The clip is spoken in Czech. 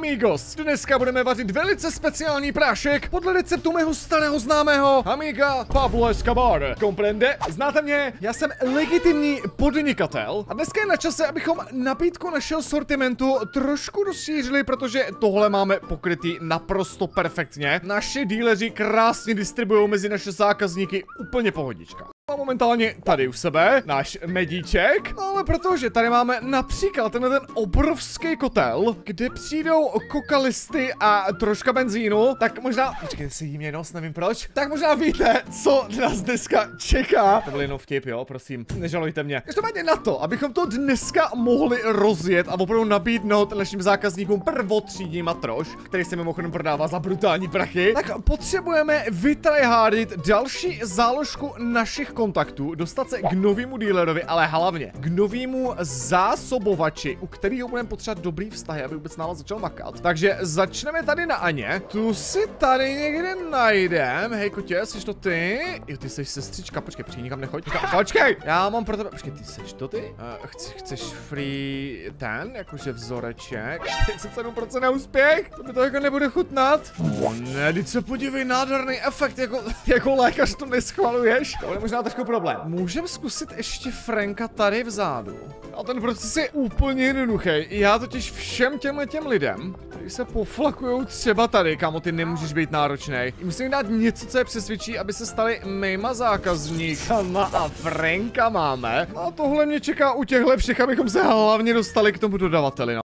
amigos. Dneska budeme vařit velice speciální prášek podle receptu mého starého známého amiga Pablo Escobar. Comprende? Znáte mě? Já jsem legitimní podnikatel a dneska je na čase, abychom nabídku našeho sortimentu trošku rozšířili, protože tohle máme pokrytý naprosto perfektně. Naši díleři krásně distribuují mezi naše zákazníky úplně pohodička. A momentálně tady u sebe náš medíček, ale protože tady máme například ten obrovský kotel, kde přijdou kokalisty a troška benzínu, tak možná, počkejte si jim jenom, nevím proč, tak možná víte, co nás dneska čeká. To byl jenom vtip, jo, prosím, nežalujte mě. Každopádně na to, abychom to dneska mohli rozjet a opravdu nabídnout našim zákazníkům prvotřídní matroš, který se mimochodem prodává za brutální prachy, tak potřebujeme vytryhardit další záložku našich kontaktů, dostat se k novému dealerovi, ale hlavně k novému zásobovači, u kterého budeme potřebovat dobrý vztahy, aby vůbec náma začal makat. Takže začneme tady na Aně. Tu si tady někde najdem. Hej, kotě, jsi to ty? Jo, ty jsi sestřička, počkej, přijď, nikam nechoď. Počkej, já mám pro tebe, počkej, ty jsi to ty? Chceš free ten, jakože vzoreček? 47% neúspěch? To by to jako nebude chutnat? Ne, teď se podívej, nádherný efekt, jako lékař to neschvaluješ. To bude možná trošku problém. Můžeme zkusit ještě Franka tady vzadu. A ten proces je úplně jednoduchý. Já totiž všem těm lidem, kteří se poflakujou třeba tady, kámo, ty nemůžeš být náročnej. Musím dát něco, co je přesvědčí, aby se stali mýma zákazníkama a Franka máme. A tohle mě čeká u těchhle všech, abychom se hlavně dostali k tomu dodavateli. No.